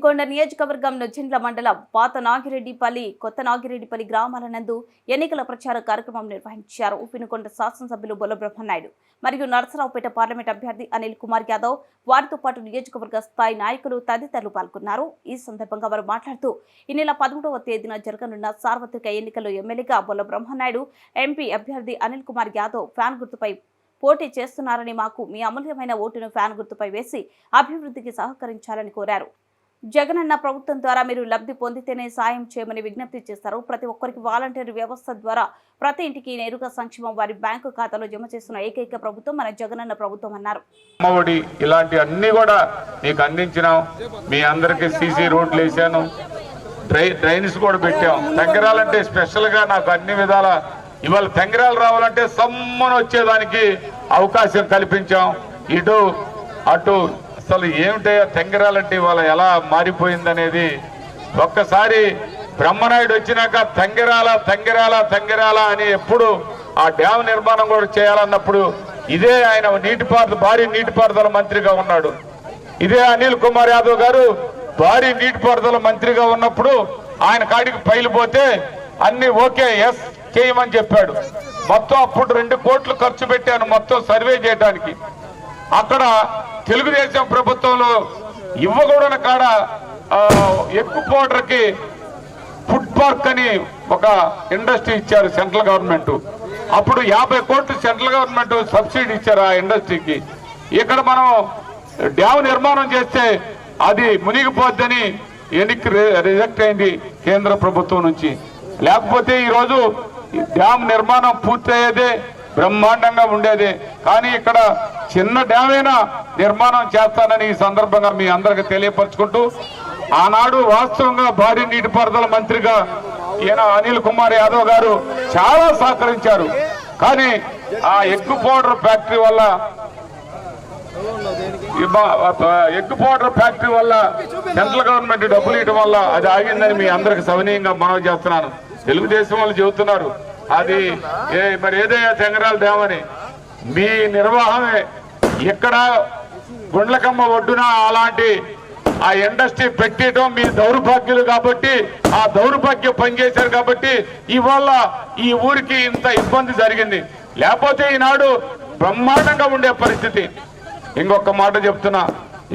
వినుకొండ నియోజకవర్గం నుజ్జిండ్ల మండలం పాత నాగిరెడ్డిపల్లి కొత్త నాగిరెడ్డిపల్లి గ్రామాల నందు ఎన్నికల ప్రచార కార్యక్రమం నిర్వహించారు. వినుకొండ శాసనసభ్యులు బొల్ల బ్రహ్మనాయుడు మరియు నరసరావుపేట పార్లమెంట్ అభ్యర్థి అనిల్ కుమార్ యాదవ్ వారితో పాటు నియోజకవర్గ స్థాయి నాయకులు తదితరులు పాల్గొన్నారు. ఈ సందర్భంగా వారు మాట్లాడుతూ ఈ నెల 13వ తేదీన జరగనున్న సార్వత్రిక ఎన్నికల్లో ఎమ్మెల్యేగా బొల్ల బ్రహ్మనాయుడు, ఎంపీ అభ్యర్థి అనిల్ కుమార్ యాదవ్ ఫ్యాన్ గుర్తుపై పోటీ చేస్తున్నారని, మాకు మీ అమూల్యమైన ఓటును ఫ్యాన్ గుర్తుపై వేసి అభివృద్ధికి సహకరించాలని కోరారు. జగనన్న ప్రభుత్వం ద్వారా మీరు లబ్ధి పొందితేనే సాయం చేయమని విజ్ఞప్తి చేశారు. ప్రతి ఒక్కరికి వాలంటీర్ వ్యవస్థ ద్వారా ప్రతి ఇంటికి నేరుగా సంక్షేమం వారి బ్యాంకు ఖాతాలో జమ చేస్తున్న ఏకైక ప్రభుత్వం మన జగనన్న ప్రభుత్వం అన్నారు. ఇలాంటి అన్ని కూడా మీకు అందించినాం. మీ అందరికి సీసీ రోడ్లు వేసాను, డ్రైన్స్ కూడా పెట్టాం. తెంగరాలంటే స్పెషల్ గా నాకు అన్ని విధాల ఇవాళ తెంగరాలు రావాలంటే సమ్మను వచ్చేదానికి అవకాశం కల్పించాం. ఇటు అటు అసలు ఏమిటో తెంగరాలంటే ఇవాళ ఎలా మారిపోయిందనేది ఒక్కసారి బ్రహ్మనాయుడు వచ్చినాక తెంగరాల తెంగరాల తెంగరాల అని ఎప్పుడు ఆ డ్యామ్ నిర్మాణం కూడా చేయాలన్నప్పుడు ఇదే ఆయన భారీ నీటిపారుదల మంత్రిగా ఉన్నాడు. ఇదే అనిల్ కుమార్ యాదవ్ గారు భారీ నీటిపారుదల మంత్రిగా ఉన్నప్పుడు ఆయన కాడికి ఫైలు పోతే అన్ని ఓకే ఎస్ చేయమని చెప్పాడు. మొత్తం అప్పుడు 2 కోట్లు ఖర్చు పెట్టాను మొత్తం సర్వే చేయడానికి. అక్కడ తెలుగుదేశం ప్రభుత్వంలో ఇవ్వకూడని కాడ ఎక్కువ పౌడర్కి ఫుడ్ పార్క్ అని ఒక ఇండస్ట్రీ ఇచ్చారు సెంట్రల్ గవర్నమెంట్. అప్పుడు 50 కోట్లు సెంట్రల్ గవర్నమెంట్ సబ్సిడీ ఇచ్చారు ఆ ఇండస్ట్రీకి. ఇక్కడ మనం డ్యామ్ నిర్మాణం చేస్తే అది మునిగిపోద్దని ఎన్నిక రిజెక్ట్ అయింది కేంద్ర ప్రభుత్వం నుంచి. లేకపోతే ఈరోజు డ్యామ్ నిర్మాణం పూర్తయ్యేదే, బ్రహ్మాండంగా ఉండేది. కానీ ఇక్కడ చిన్న డ్యామ్ అయినా నిర్మాణం చేస్తానని ఈ సందర్భంగా మీ అందరికి తెలియపరచుకుంటూ, ఆనాడు వాస్తవంగా భారీ నీటిపారుదల మంత్రిగా ఈయన అనిల్ కుమార్ యాదవ్ గారు చాలా సహకరించారు. కానీ ఆ ఎగ్ పౌడర్ ఫ్యాక్టరీ వల్ల సెంట్రల్ గవర్నమెంట్ డబ్బులు ఇవ్వడం వల్ల అది ఆగిందని మీ అందరికి సవినీయంగా మనవి చేస్తున్నాను. తెలుగుదేశం వాళ్ళు చెబుతున్నారు అది మరి ఏదైనా తెంగరాల డ్యామ్ అని. మీ నిర్వాహమే ఇక్కడ గుండ్లకమ్మ ఒడ్డున అలాంటి ఆ ఇండస్ట్రీ పెట్టడం మీ దౌర్భాగ్యులు కాబట్టి, ఆ దౌర్భాగ్యం పనిచేశారు కాబట్టి ఇవాళ ఈ ఊరికి ఇంత ఇబ్బంది జరిగింది. లేకపోతే ఈనాడు బ్రహ్మాండంగా ఉండే పరిస్థితి. ఇంకొక మాట చెప్తున్నా,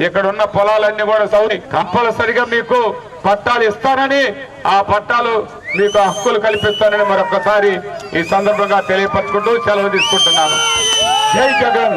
ఇక్కడ ఉన్న పొలాలన్నీ కూడా కంపల్సరిగా మీకు పట్టాలు ఇస్తానని, ఆ పట్టాలు మీకు హక్కులు కల్పిస్తానని మరొకసారి ఈ సందర్భంగా తెలియపరచుకుంటూ సెలవు తీసుకుంటున్నాను. జై జగన్.